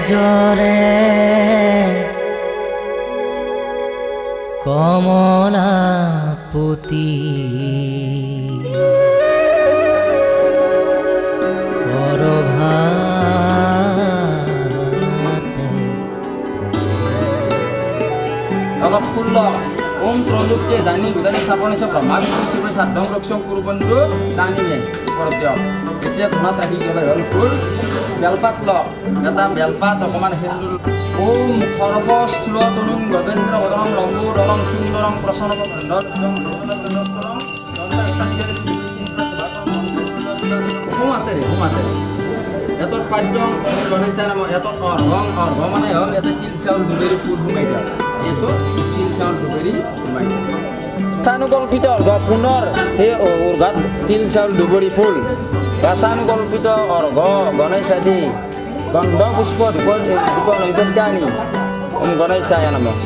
জৰে কমলাপতি অলপ ফুল ওম ত্ৰৈলোক্যে জানি গুদানি স্থাপনে চ ব্ৰহ্মা বিষ্ণু শিৱ সাধ্যং ৰক্ষং কুৰুবন্ধু জানিয়ে ওপৰত দিয়ক। এতিয়া ধোনাত ৰাখি গ'লে হ'ল ফুল বেলপাত লওক, এটা বেলপাত অকণমান সেন্দুৰ ওম সৰ্বস্থূল তনুং গজেন্দ্ৰ বদনং লম্বোদৰং সুন্দৰং প্ৰসন্ন এতত পাদ্যং গণেশা নাম এতত অৰ্ঘং অৰ্ঘ মানে হ'ল ইয়াতে তিল চাউল দুবেৰী ফুল সোমাই দিয়ক। এইটো তিল চাউল দুবেৰী সোমাই দিয়ক। গতানুকল্পিত অৰ্ঘ পুনৰ সেই উৰ্ঘাত তিল চাউল দুবৰি ফুল গতানুকল্পিত অৰ্ঘ গণেশ আদি গন্ধ পুষ্প ধূপ নৈবেদ্যানি ওম গণেশায় নমঃ।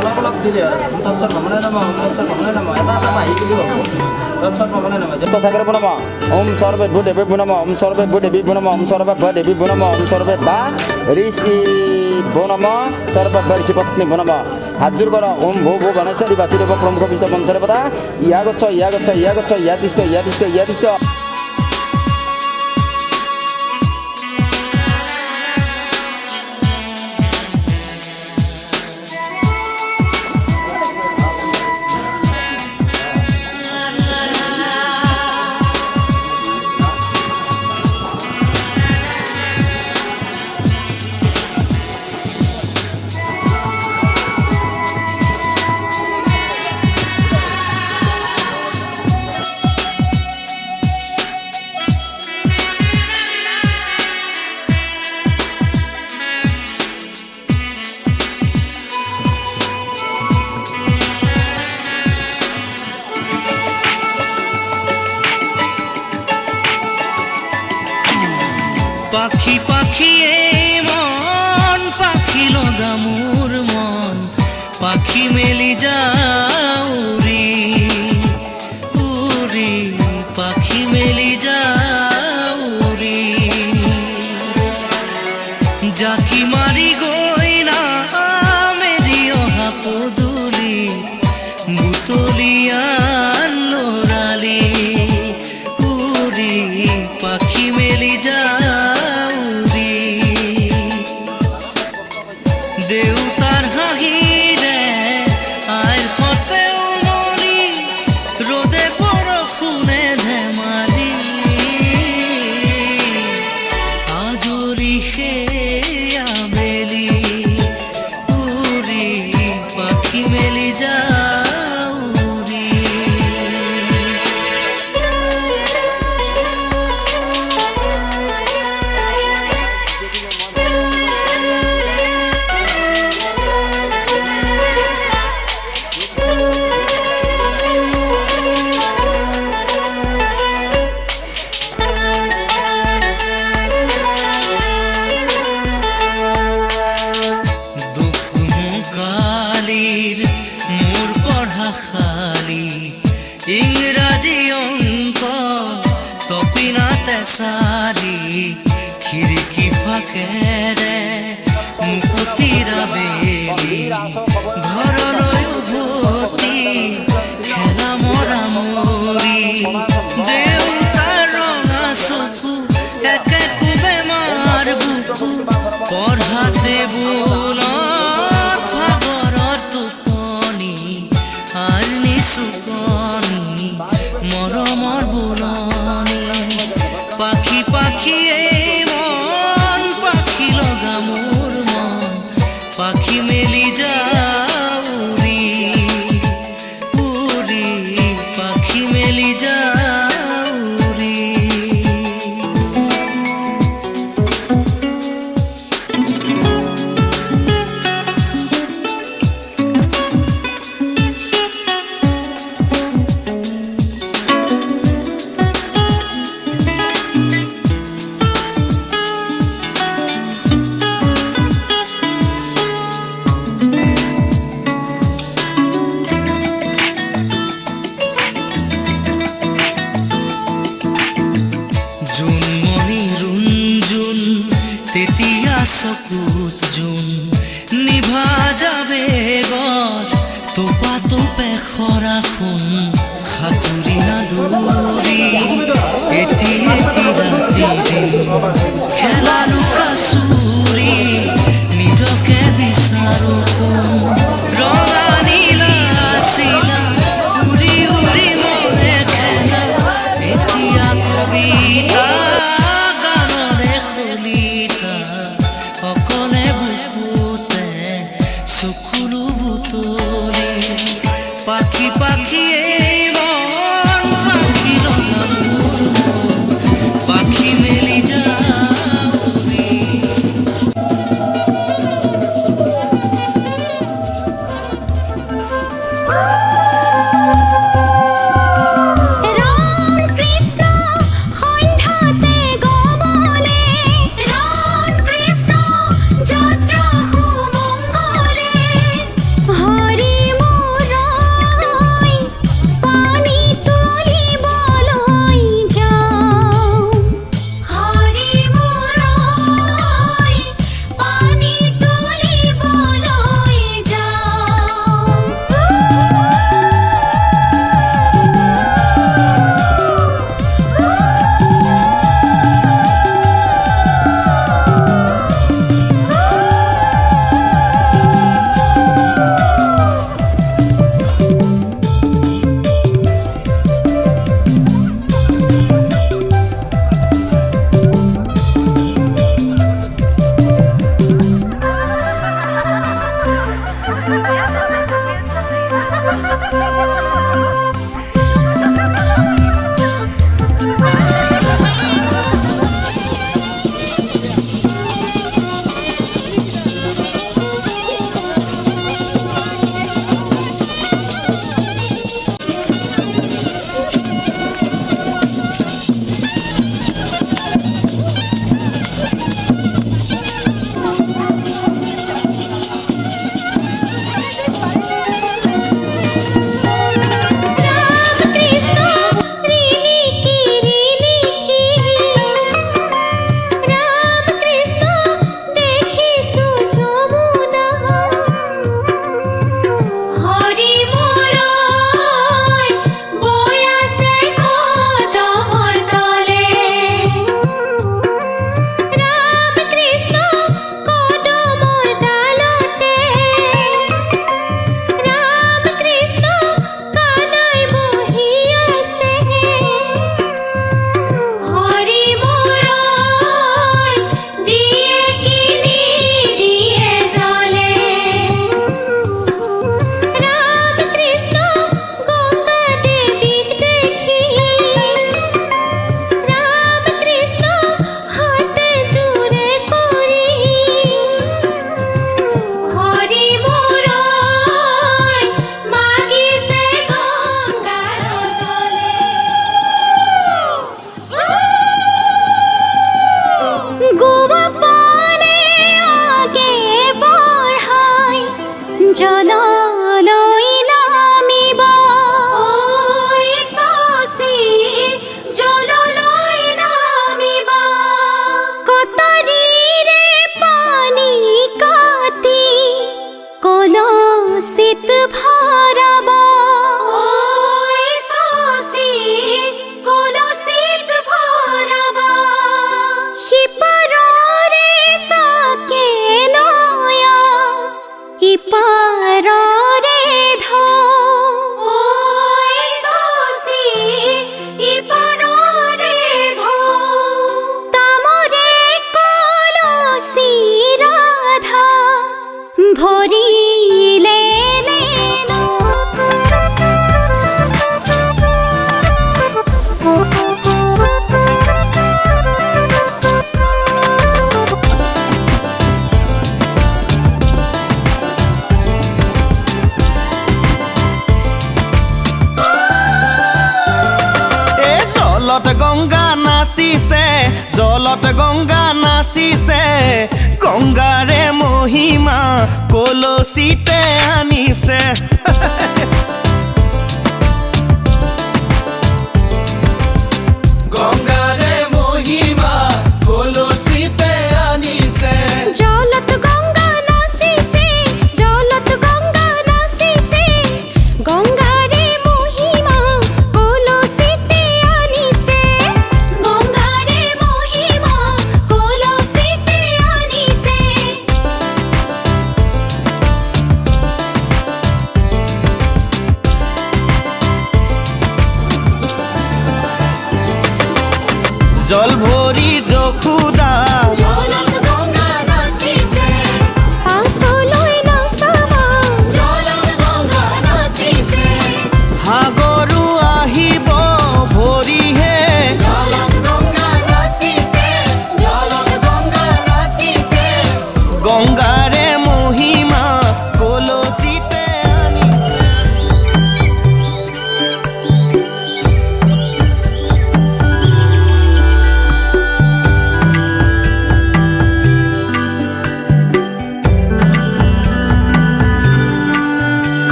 অলপ অলপ দিলে তৎসৎ ভ্ৰমণে নমঃ তৎসৎ ভ্ৰমণে নমঃ এটা এটা আহি গ'লেও হ'ব। তৎসৎ ভ্ৰমণে নমঃ যত থাকেভ্যো নমঃ ওম সৰ্বেভ্যো দেৱেভ্যো নমঃ ওম সৰ্বেভ্যো দেৱীভ্যো নমঃ ওম সৰ্বেভ্যো দেৱীভ্যো নমঃ ওম সৰ্বেভ্যো ঋষিভ্যো নমঃ সৰ্বেভ্যো ঋষিপত্নীভ্যো নমঃ। হাত জোৰ কৰক ওম ভো ভো গণেশাদি বাসুদেৱ প্ৰমুখ বিষ্ণু মঞ্চৰে পতা ইয়া গচ্ছ ইয়া গচ্ছ ইয়া গচ্ছ ইয়া তিষ্ঠ ইয়া তিষ্ঠ ইয়া তিষ্ঠ। পাখি পাখি মন পাখি লগা মোর মন পাখি মেলি যাও রে উরি পাখি মেলি যাও রে জাকি মারি গই না মেরি অহা পদুলি বুতলিয়ান লোরালি উরি পাখি মেলি যাও দেউতার হাঁহিরে আইর ফতেও মরি রোদে বরষুণে ধেমালি আজরি সেয়া বেলি উরি পাখি মেলি যাও রে। মোর পঢ়া খালি ইংৰাজী অংক তপিনাতে চালি খিৰিকী ফাকেৰে মুকুতিৰা বেলি ঘৰলৈ উভতি খেলা মৰা মৰি দেউতাৰ ৰঙা চকু একে কোবে মাৰ বুকু পঢ়াতে বুলত মৰমৰ বুলনি পাখি পাখি মন পাখি লগা মোৰ মন পাখি মেলি যাও ৰে উৰি পাখি মেলি যাও রে। বুকুতে চকুলো বুটলি পাখি পাখি এই মন পাখি লগা পাখি মেলি যাওৰি জলত গংগা নাচিছে গংগাৰে মহিমা কলসিতে আনিছে গংগাৰে মহিমা কলসিতে আনিছে জলত গংগা নাচিছে গংগাৰে মহিমা কলসিতে আনিছে গংগাৰে মহিমা কলসিতে আনিছে জল ভৰি যশোদা জলত গংগা নাচিছে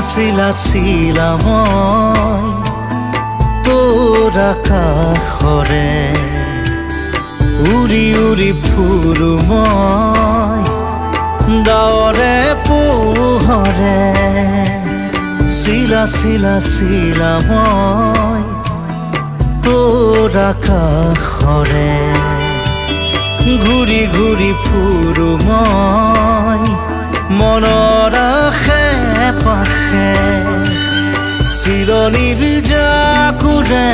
চিলা চিলা মই তোৰ আকাশৰে উৰি উৰি ফুৰো মই ডাৱৰে পোহৰে চিলা চিলা চিলা মই তোৰ আকাশৰে ঘূৰি ঘূৰি ফুৰো মই মনৰ আশে পাশে চিৰণিৰ জাকুৰে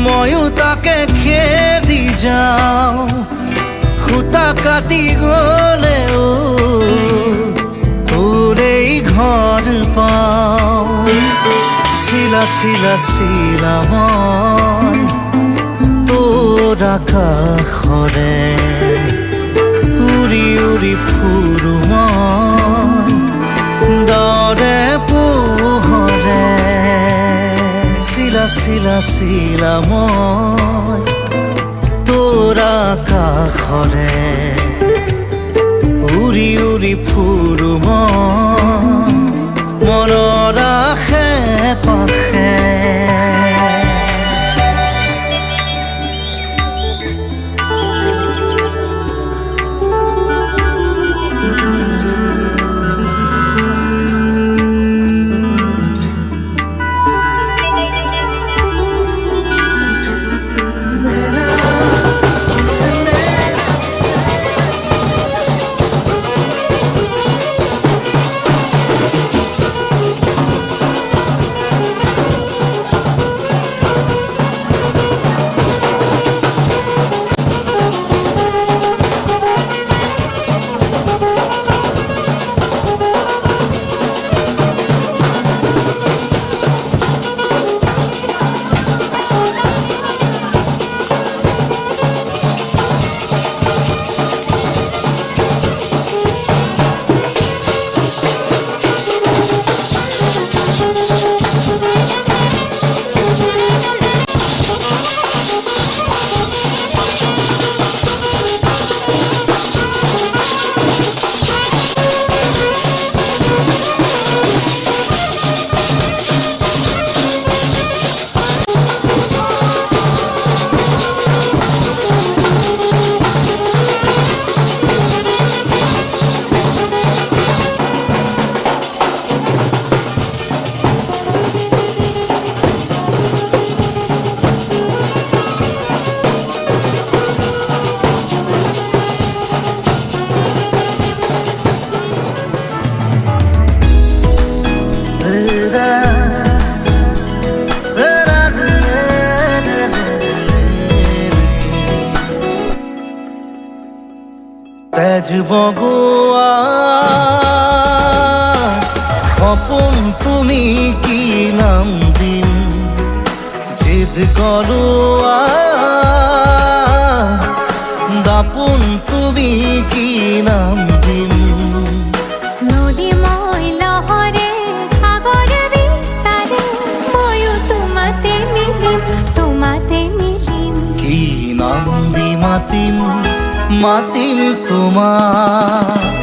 ময়ো তাকে খেদি যাওঁ সূতা কাটি গলেও তোৰেই ঘৰ পাওঁ চিলা চিলা চিলা মই তোৰ আকাশৰে উৰি উৰি ফুৰো মই ডাৱৰে পোহৰে চিলা চিলা চিলা মই তোৰ আকাশৰে উৰি উৰি ফুৰো মই মনৰ আশে পাশে তেজ বগোৱা সপোন তুমি কি নাম দিম জিদ কৰোৱা দাপোন তুমি কি নাম দিম নদী মই লহৰে সাগৰ বিচাৰে ময়ো তোমাতে মিলিম কি নাম দি মাতিম মাতিম তোমাক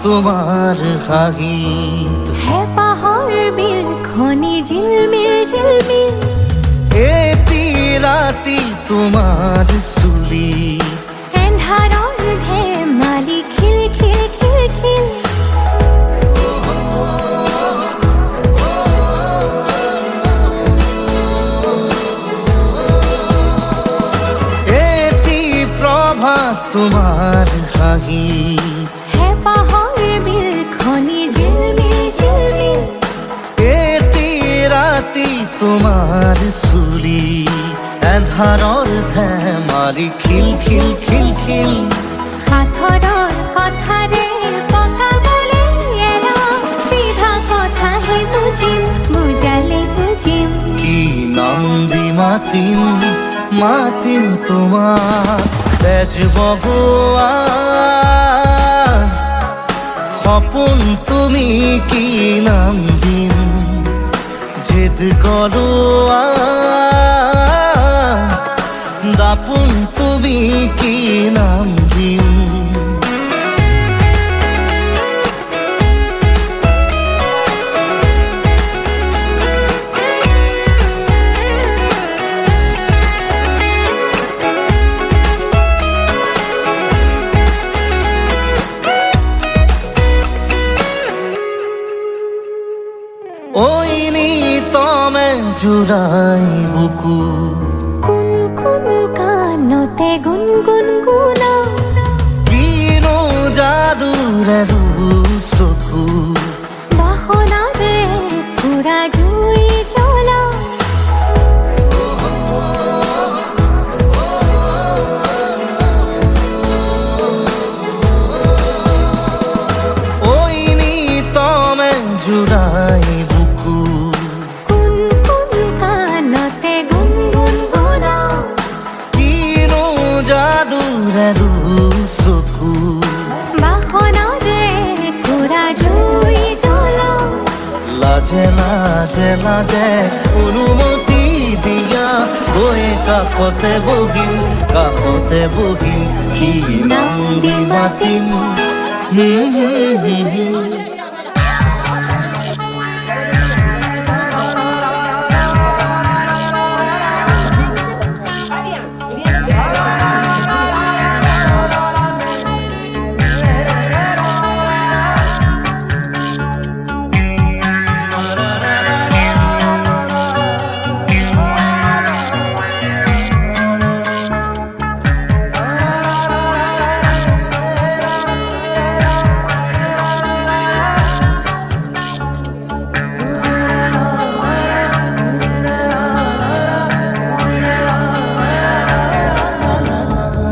তোমাৰ হাঁহিত হেঁপাহৰ বিলখনি জিলমিল জিলমিল এটি ৰাতি তোমাৰ চুলি এন্ধাৰৰ ধেমালি খিল খিল খিল খিল এটি প্ৰভাত তোমাৰ হাঁহিত হেঁপাহৰ বিলখনি জিলমিল জিলমিল এটি ৰাতি তোমাৰ চুলি এন্ধাৰৰ ধেমালি খিল খিল খিল খিল সাঁথৰৰ কথাৰে পকাবলৈ এৰা চিধা কথাহে বুজিম বুজালে মাতিম মাতিম তোমাক তেজ বগোৱান সপোন তুমি কি নাম দিম জেদ কৰোৱা দাপোন তুমি কি নাম দিম ওই নিতমে জুড়াই বুকু কুন কুন কানতে গুনগুন গুনা কিনো যাদুৰে চকু বাহনাৰে পুৰা জুই জ্বলা ওই নিতমে জুড়াই বুকু কুন কুন কানতে গুনগুন গুনা কিনো যাদুৰে চকু বাহনাৰে পুৰা জুই জ্বলা লাজে লাজে লাজে অনুমতি দিয়া গৈ কাষতে বহিম কি নাম দি মাতিম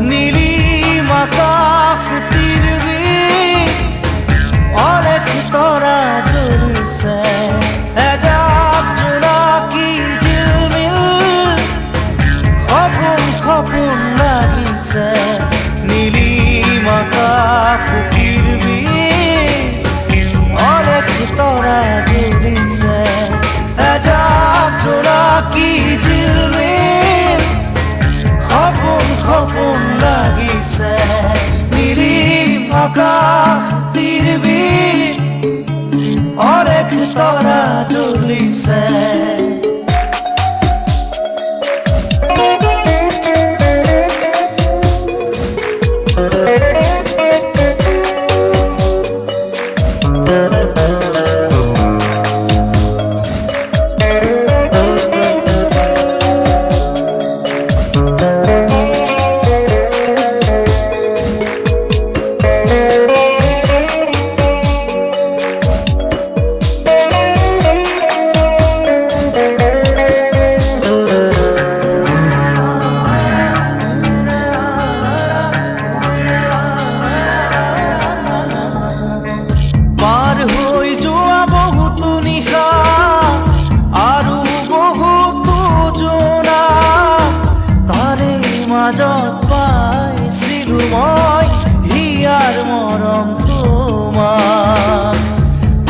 নীলিম আকাশ তীৰবি অনেক তৰা জ্বলিছে এজাক জোনাকী জিলমিল সপোন সপোন লাগিছে নীলিম আকাশ তীৰবি অনেক তৰা জ্বলিছে এজাক জোনাকী জিলমিল সপোন সপোন লাগিছে নীলিম আকাশ তীৰবি অনেক তৰা জ্বলিছে পাৰ হৈ যোৱা বহুতো নিশা আৰু বহুতো জোনা তাৰে মাজত পাইছিলো মই হিয়াৰ মৰম তোমাক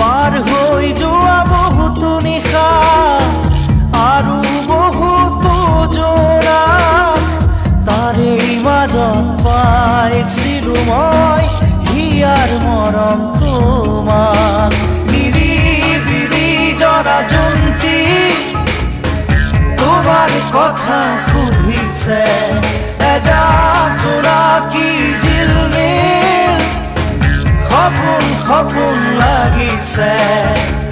পাৰ হৈ যোৱা বহুতো নিশা আৰু বহুতো জোনা তাৰে মাজত পাইছিলো মই হিয়াৰ মৰম তোমাক নিৰিবিলি জৰা জন্তি তোমার কথা সুধিছে এজাক জোনাকী জিলমিল সপোন সপোন লাগিছে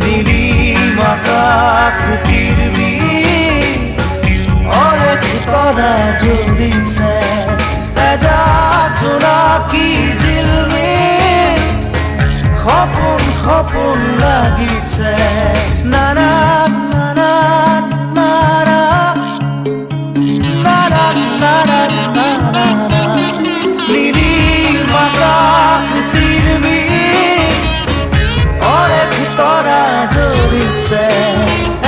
নীলিম আকাশ তীৰবি অনেক তৰা জ্বলিছে এজাক জোনাকী জিলমিল সপোন সপোন লাগিছে নানা নানা নানা নানা নানা নানা নীলিম আকাশ তীৰবি অনেক তৰা জ্বলিছে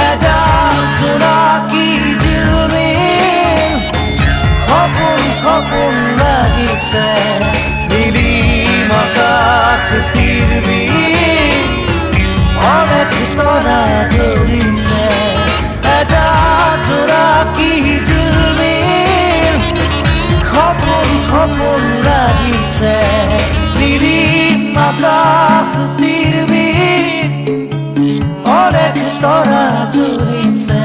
এজাক জোনাকী জিলমিল জ্বলিছে নীলিম আকাশ পৃথিৱী অনেক তৰা জ্বলিছে এজাজোৰা কি জুলমিল সপোন সপোন লাগিছে নীলিম আকাশ পৃথিৱী অনেক তৰা জ্বলিছে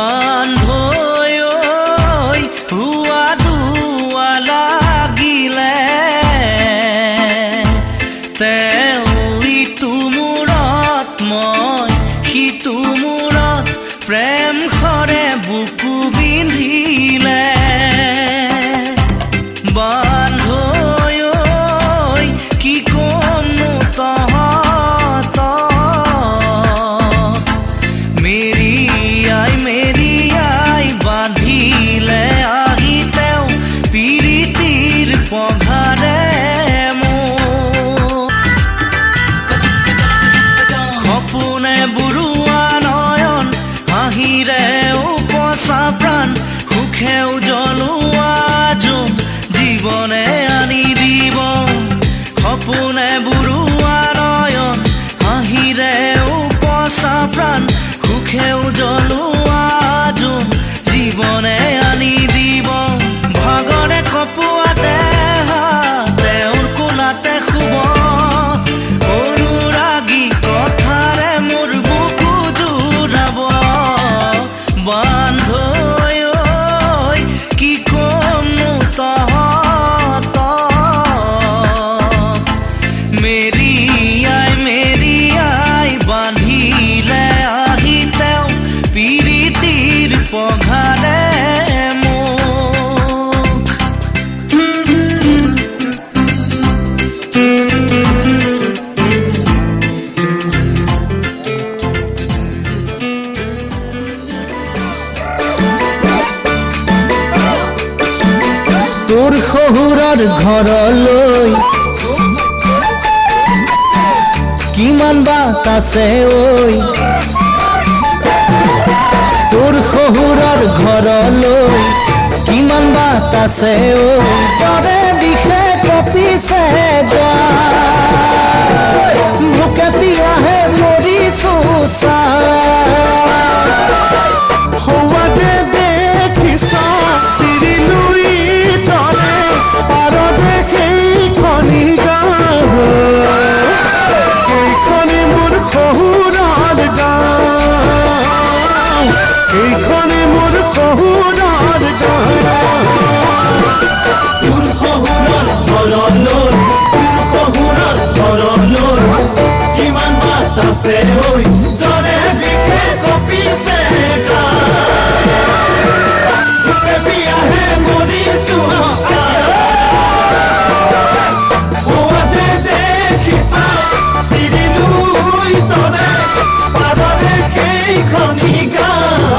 বান্ধৈ হুৱা দুৱা লাগিলে তেওঁ ইটো মূৰত মই সিটো মূৰত প্ৰেম খৰে বুকু বিন্ধিলে বান্ধৈ কি কমনো তহঁতক মেৰিয়াই বান্ধিলে আহি তেওঁ পিৰিতিৰ পঘাৰে সপোনে বুৰুৱা নয়ন হাঁহিৰে উপচা প্ৰাণ সুখে উজ্বলোৱা জোন জীৱনে আনি দিব সপোনে বুৰুৱা নয়ন হাঁহিৰে উপচা প্ৰাণ সুখে উজ্বলোৱা জোন জীৱনে আনি দিব ভাগৰে কপোৱা দেহা তেওঁৰ কোলাতে শুব অনুৰাগী কথাৰে মোৰ বুকু জোৰাব বান্ধৈ কি কমনো তহঁতক মেৰিয়াই বান্ধিলে আহি তেওঁ পিৰিতিৰ পঘাৰে মোক তোৰ শহুৰৰ ঘৰলৈ কিমান বাট আছে ঐ তোৰ শহুৰৰ ঘৰলৈ কিমান বাট আছে ঐ জৰে দিশে কঁপিছে ভোকে পিয়াহে মৰিছো সৌৱাতে দেখিছ চিৰিলুই তলে পাৰতে সেইখনি গাঁও এইখনি মোৰ শহুৰৰ গাঁও এইখনি মোৰ শহুৰৰ গাঁও তোৰ শহুৰৰ ঘৰলৈ কিমান বাট আছে ঐ জৰে বিষে কঁপিছে ভোকে পিয়াহে মৰিছো সৌৱাতে দেখিছ চিৰিলুই তলে পাৰতে সেইখনি গাঁও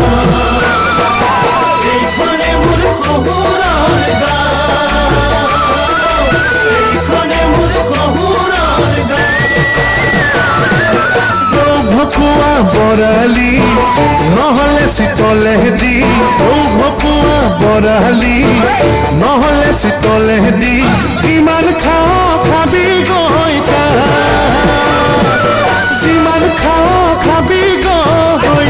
এইখনে মোৰ শহুৰৰ গাঁও এইখনে মোৰ শহুৰৰ ভকুৱা বৰালি নহলে চিতলেহেদি ভকুৱা বৰালি নহলে চিতলেহেদি কিমান খাওঁ খাবি গৈ যিমান খাওঁ খাবি গৈ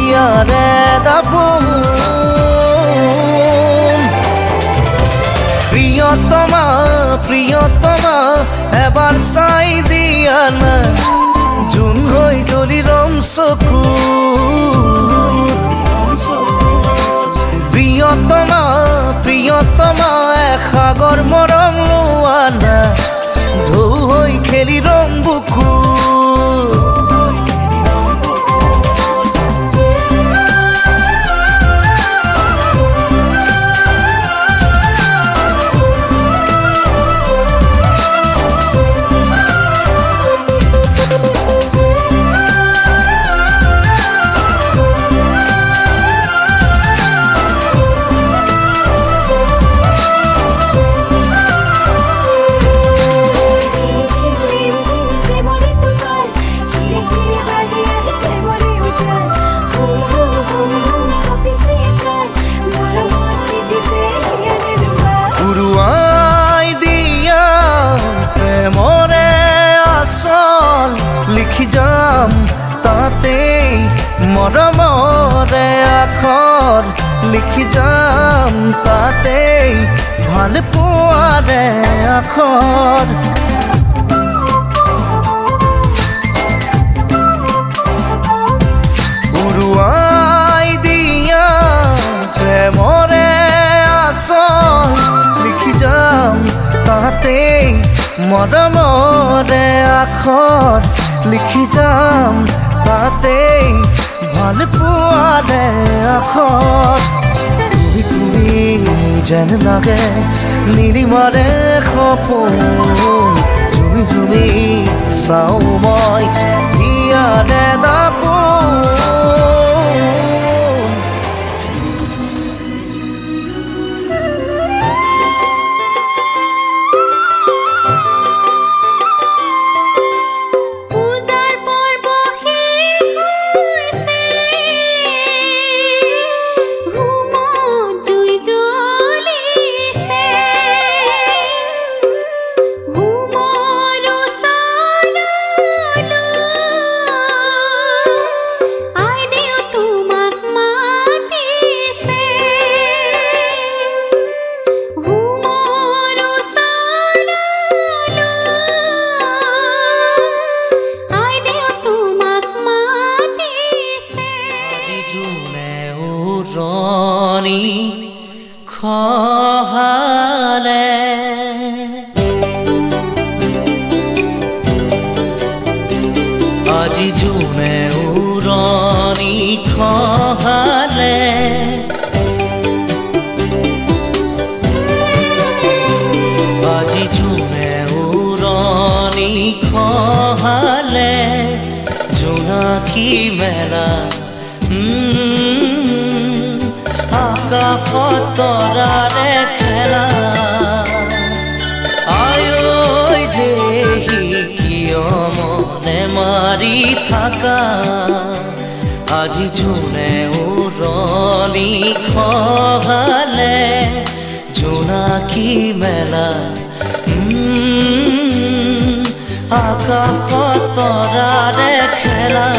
প্ৰিয়তমা এবাৰ চাই দিয়া না জোন হৈ জ্বলি ৰম চকু প্ৰিয়তমা প্ৰিয়তমা এসাগৰ মৰম লোৱা না ঢৌ হৈ খেলি ৰম বুকু উৰুৱাই দিয়া প্ৰেমৰে আচল লিখি যাম তাতেই মৰমৰে আখৰ লিখি যাম তাতেই ভাল পোৱাৰে আখৰ উৰুৱাই দিয়া প্ৰেমৰে আচল লিখি যাম তাতেই মৰমৰে আখৰ লিখি যাম তাতেই ভাল পোৱাৰে আখৰ তুমি তুমি যেন লাগে নীলিমাৰে সপোন ঝুমি ঝুমি চাওঁ মই হিয়াৰে দাপোন পূজাৰ পৰ্ব শেষ হৈছে হোমত জুই জ্বলিছে হোমৰ ওচৰলৈ আইদেউ তোমাক মাতিছে হোমৰ ওচৰলৈ আইদেউ তোমাক মাতিছে আজি জোনে উৰণি খহালে আজি জোনে উৰণি খহালে আজি জোনে উৰণি খহালে জোনাকী মেলা আকাশত তৰাৰে খেলা আয়ৈ দেহি কিয় মনে মাৰি থাকা আজি জোনে উৰণি খহালে জোনাকী মেলা আকাশত তৰাৰে খেলা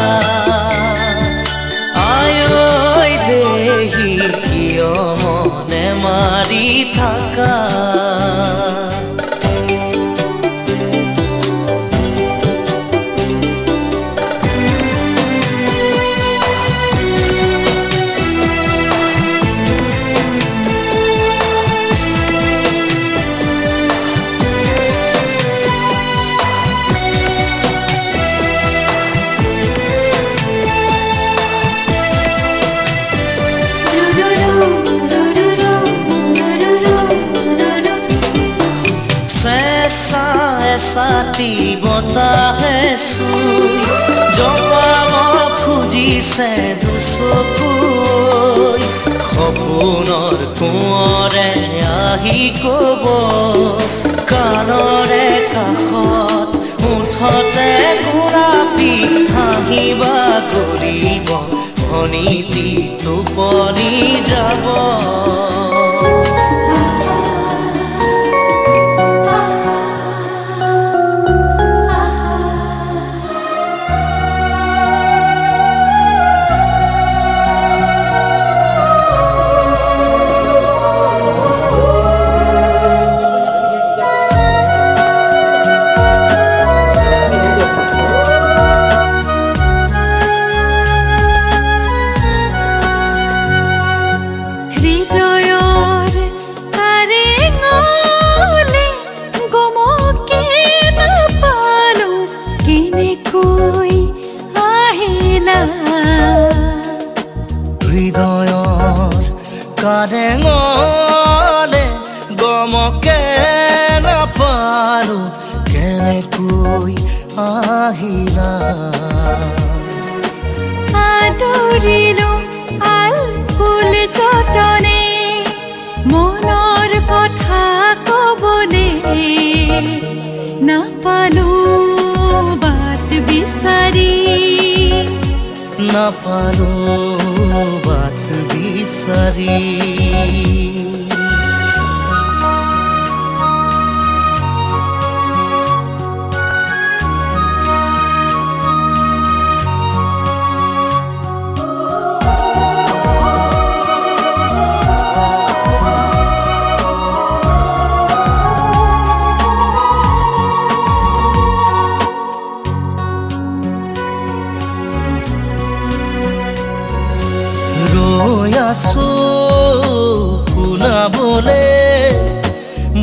আয়ৈ দেহি কিয় মনে মাৰি থাকা ছাতি বতাহে চুই জপাব খুজিছে দুচকুই সপোনৰ কোঁৱৰে আহি কব কাণৰে কাষত মুঠতে গোলাপী হাঁহিবা কৰিব ভনীতি টোপনি যাব কাৰেঙলে গমকে নাপালো কেনেকৈ আহিলা আদৰিলো আল ফুল যতনে মনৰ কথা কবলে নাপালো বাট বিচাৰি নাপালো বাট বিচাৰি ৰৈ আছো শুনাবলে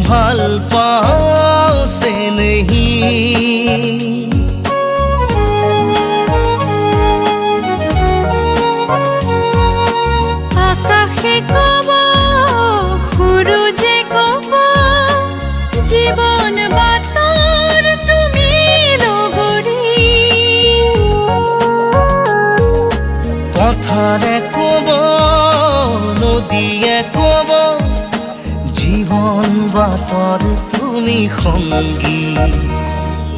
ভাল পাওঁ চেনেহী আকাশে কব সূৰুজে কব জীৱন বাটৰ তুমি লগৰী পথাৰে কব নদীয়ে কব জীৱন বাটৰ তুমি সংগী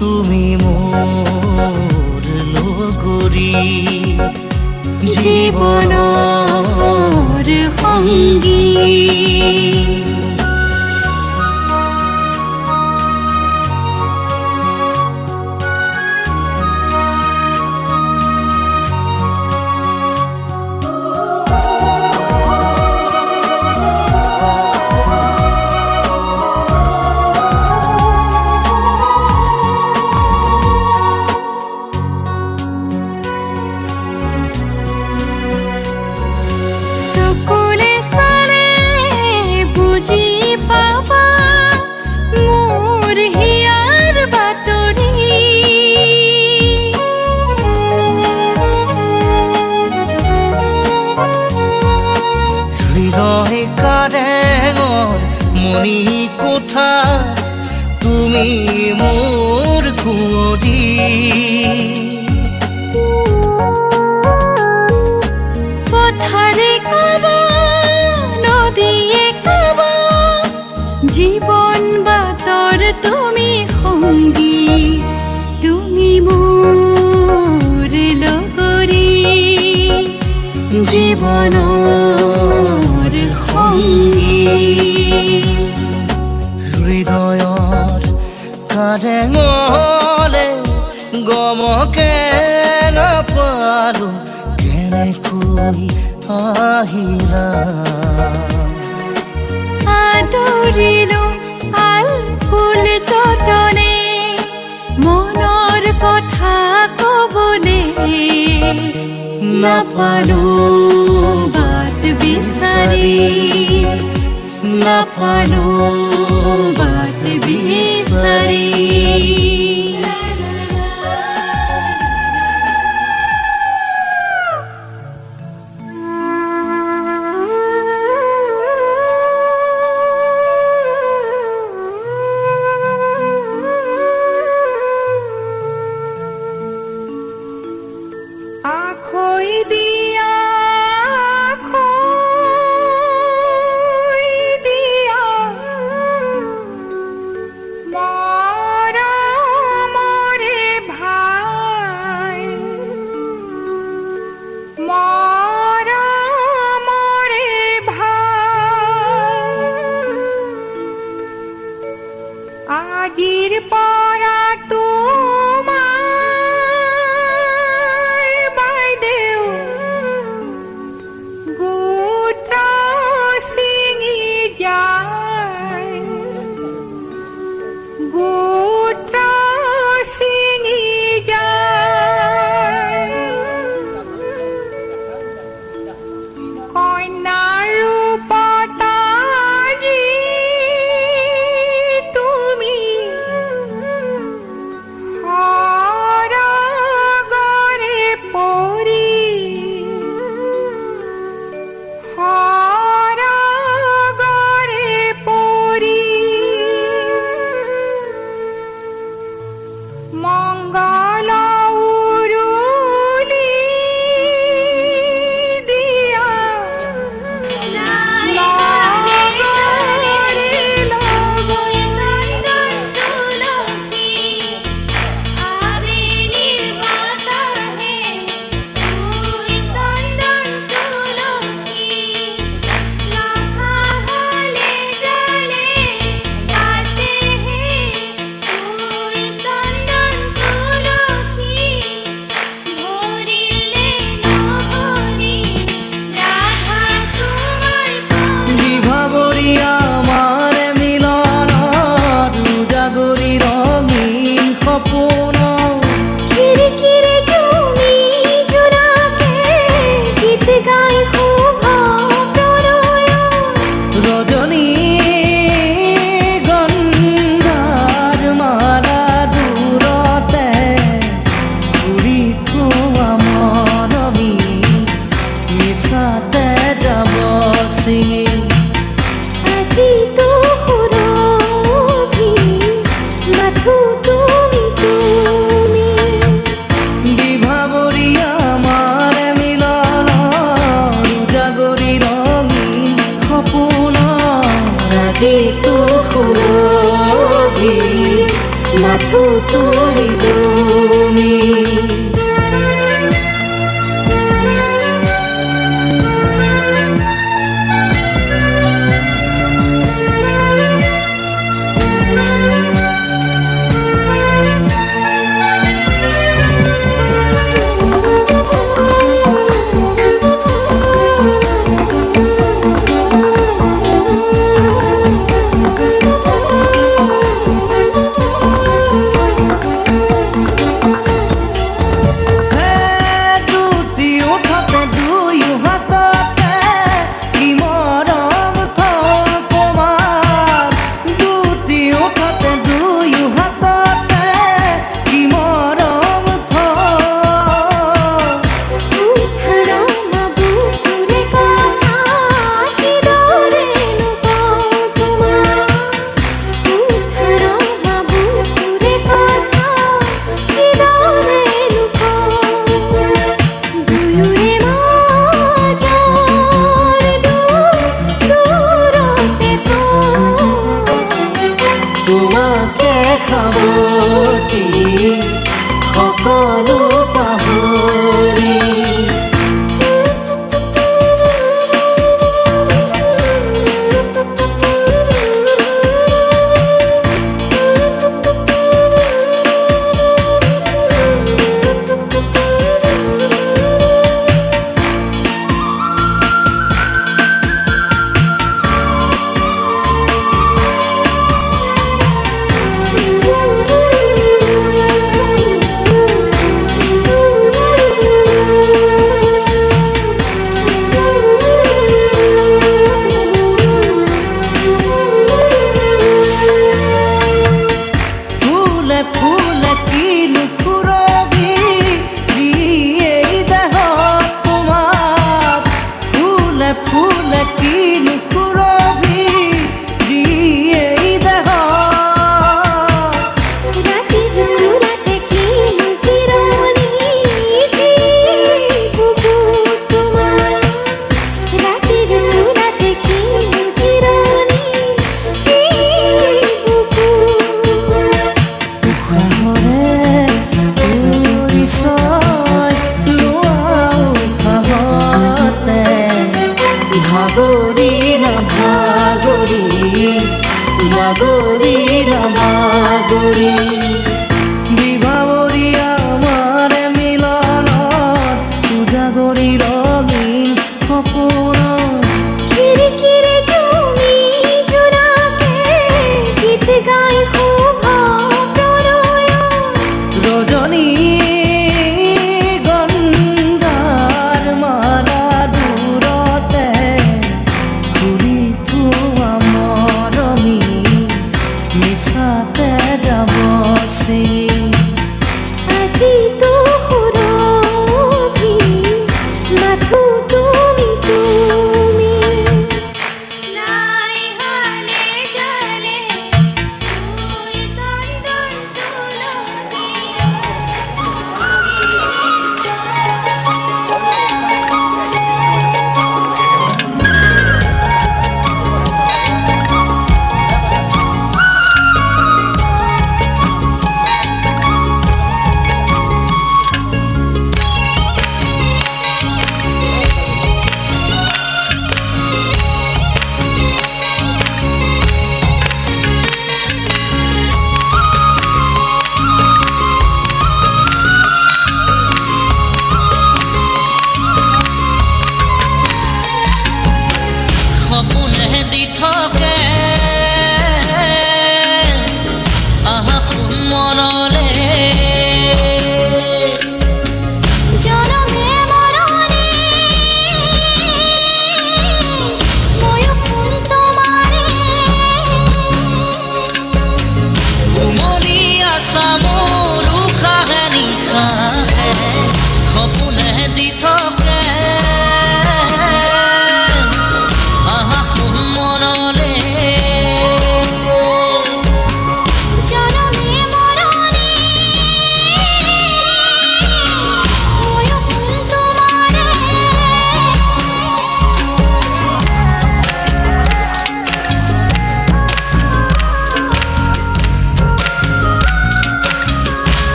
তুমি মোৰ লগৰী জীৱনৰ সংগী চকুলে চালে বুজি পাবা মোৰ হিয়াৰ বাতৰি হৃদয় কাৰেঙৰ মণি কোঠা তুমি মোৰ কুঁৱৰী পথাৰে কব নদীয়ে কব জীৱন বাটৰ তুমি সংগী তুমি মোৰ লগৰী জীৱনৰ সংগী হৃদয়ৰ কাৰেঙলে গমকে নাপালো কেনেকৈ আহিলা আদৰিলো আল ফুল যতনে মনৰ কথা কবলে নাপালো বাট বিচাৰি নাপালো বাট বিচাৰি আখৈ দিয়া মৰম মিছাতে যাব ছিঙি আজি তো সুৰভি মাথো তুমি তুমি বিভাবৰী আমাৰ মিলন উজাগৰি ৰঙীন সপোন আজি তো সুৰভি মাথো তুমি তুমি তোমাকে খাবতি সকলো পাহৰি ফুলে কিনো ফুৰবি যিয়েই দেহত তোমাক ফুলে ফুলে কিনো ফুৰবি যিয়েই দেহত ৰাতিৰ ৰাতে কিনো জিৰণি যি বুকুত তোমাৰ ৰাতিৰ ৰাতে কিনো জিৰণি যি বুকুত উশাহৰে পৰিচয় লোৱা উশাহতে ভাগৰি নাভাগৰি ভাগৰি নাভাগৰি বিভাবৰী আমাৰ মিলনত উজাগৰি ৰঙীন সপোন খিৰিকিৰে জমি জোনাকে গীত গাই শোভা প্ৰণয় ৰজনী গন্ধাৰ মালা দূৰতে ঘুৰি থোৱা মৰমী মিছাতে যাব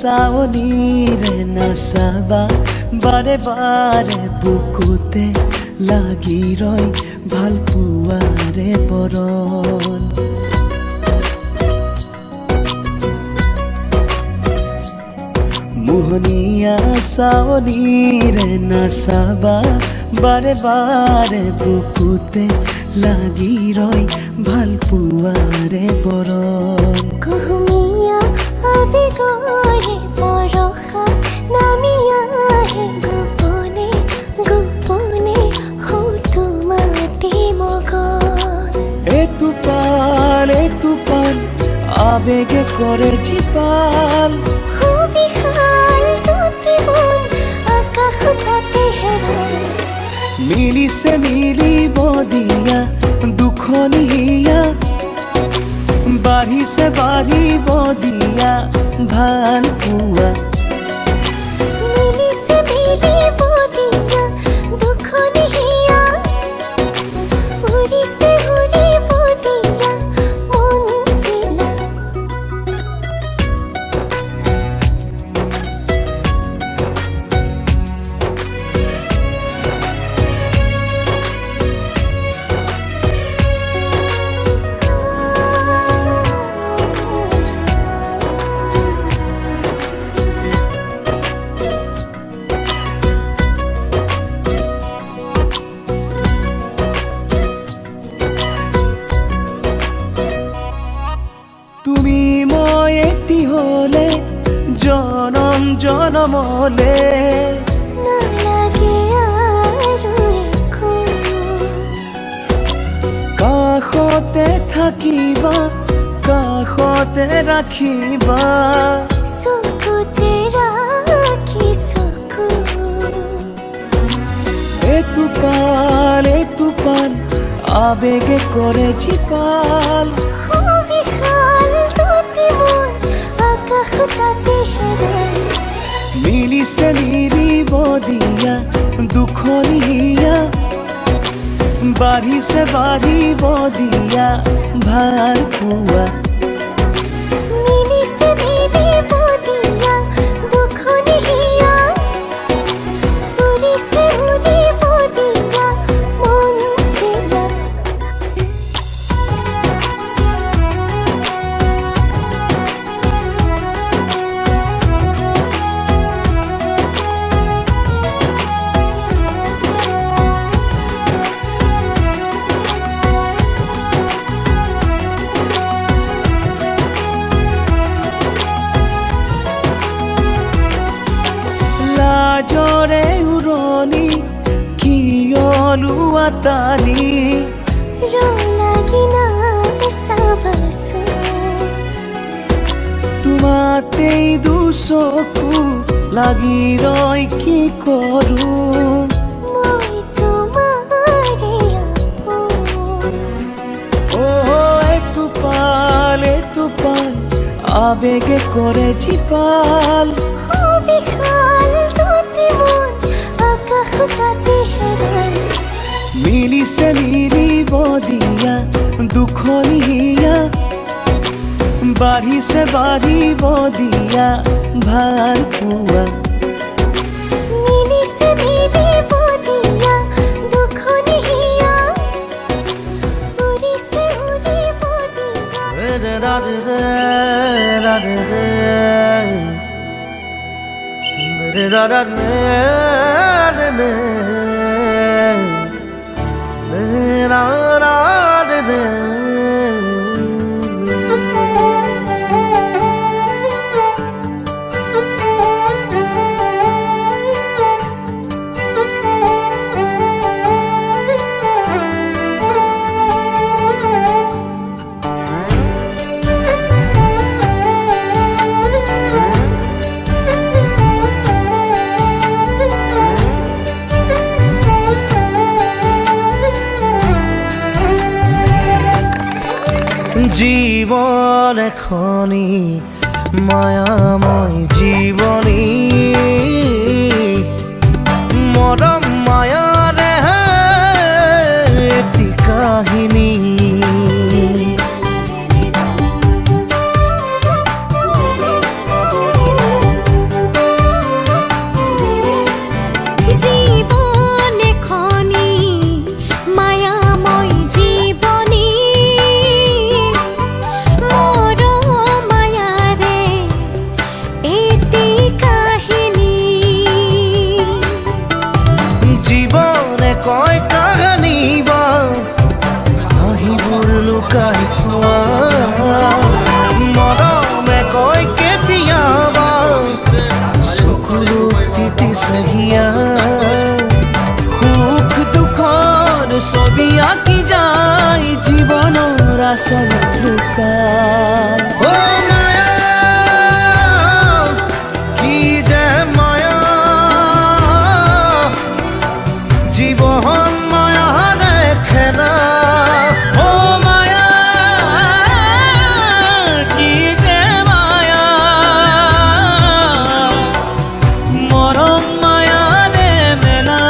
চাৱনিৰে নাচাবা বাৰে বাৰে বুকুতে লাগি ৰয় ভাল পোৱাৰে বৰণ মোহনীয়া চাৱনিৰে নাচাবা বাৰে বাৰে বুকুতে লাগি ৰয় ভাল পোৱাৰে বৰণ কুহুমীয়া আবেগৰে বৰষা নামি আহে গোপনে গোপনে হয়তো মাতি মগন এতুপাল আবেগে কৰে জীপাল সুবিশাল দুটি মন আকাশ তাতে হেৰাল মিলিছে মিলিব দিয়া দুখনীয়া বাঢ়িছে বাঢ়িব দিয়া ভাল পোৱা মিলিছে মিলিব দিয়া দুখনি হিয়া উৰিছে উৰিব দিয়া মন চিলা তুমি মই এটি হলে জনম জনমলে নালাগে আৰু একো কাষতে থাকিবা কাষতে ৰাখিবা চকুতে ৰাখি চকু এতুপাল আবেগে কৰে জীপাল সুবিশাল দুটি মন আকাশ তাতে হেৰাল মিলিছে মিলিব দিয়া দুখনীয়া বাঢ়িছে বাঢ়িব দিয়া ভাল পোৱা মিলিছে মিলিব দিয়া দুখনি হিয়া উৰিছে উৰিব দিয়া মন চিলা লাজৰে উৰণি কিয়নো আতানি লাগি নাই চাবাচোন তোমাতেই দুচকু লাগি ৰয় কি কৰোঁ মই তোমাৰে আপোন এতুপাল আবেগে কৰে জীপাল সুবিশাল দুটি মন আকাশ তাতে হেৰাল মিলিছে মিলিব দিয়া দুখনীয়া বাঢ়িছে বাঢ়িব দিয়া ভাল পোৱা মিলিছে মিলিব দিয়া দুখনি হিয়া উৰিছে উৰিব দিয়া জীৱন এখনি মায়াময় জীৱনী মৰম মায়াৰে এটি কাহিনী জীৱনে কয় কাহানী বা হাঁহিবোৰ লুকাই থোৱা মৰমে কয় কেতিয়াবা চকুলো তিতি চাহিয়া সুখ দুখৰ ছবি আঁকি যায় জীৱনৰ আচল লুকাই অ মায়া কি যে মায়া জীৱন মায়াৰে খেলা অ মায়া কি যে মায়া মৰম মায়াৰে মেলা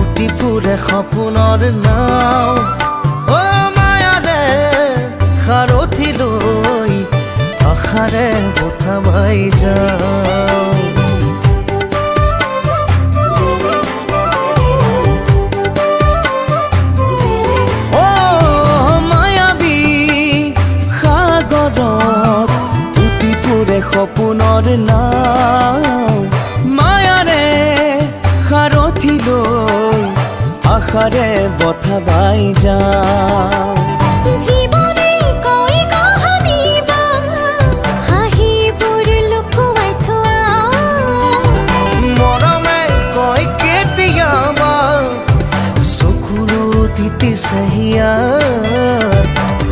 উটি ফুৰে সপোনৰ নাও অ মায়াৰে সাৰথি লৈ আশাৰে বঠা বাই যাওঁ অ মায়াবী সাগৰত উটি ফুৰে সপোনৰ নাও মায়াৰে সাৰথি লৈ আশাৰে বঠা বাই যাওঁ জীৱনে কয় কাহানী বা হাঁহিবোৰ লুকুৱাই থোৱা মৰমে কয় কেতিয়াবা চকুলো তিতি চাহিয়া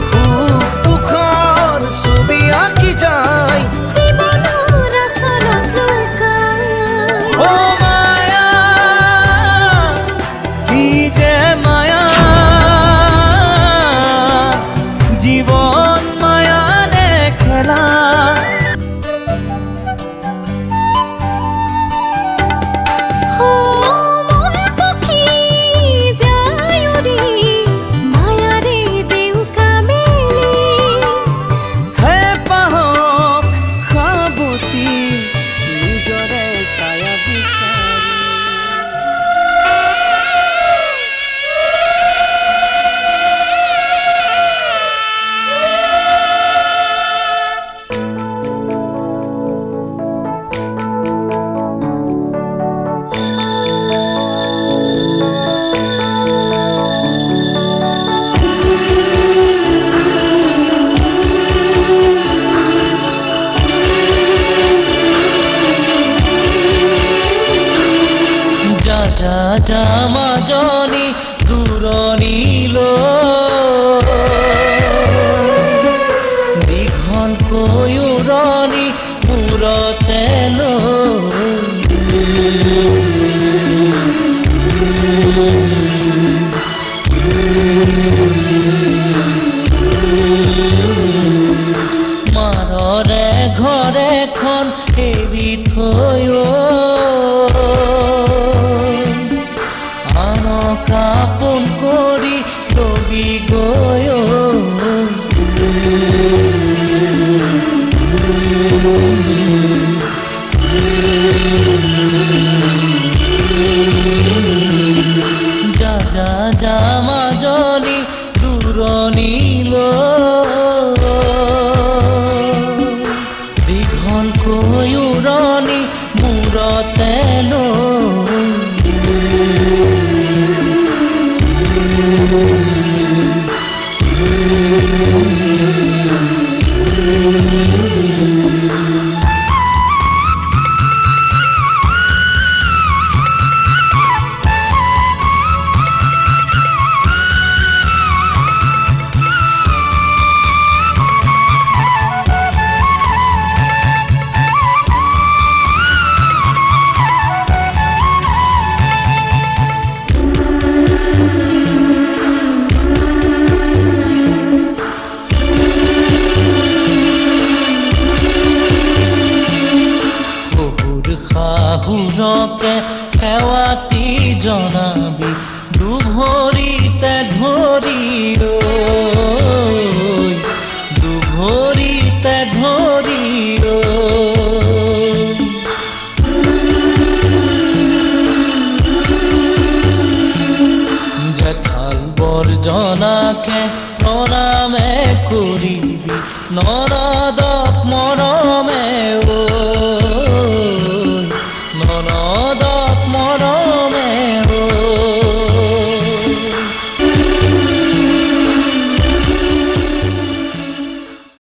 সুখ দুখৰ ছবি আঁকি যায় জীৱনৰ আচলত লুকাই অ মায়া কি যে মায়া জীৱন মায়াৰে খেলা মন পখী যায় উৰি মায়াৰে দেউকা মেলি হে পাহক সাবতি নিজৰে ছায়া বিচাৰি যা মাজনী দূৰণিলৈ দীঘলকৈ উৰণি মূৰতে মাৰৰে ঘৰখন এৰি থৈ কাপোন কৰি লবি গৈ হাতে ধৰিও যেথাল বৰ্জনাকে প্ৰণামে কৰিবি নৰদ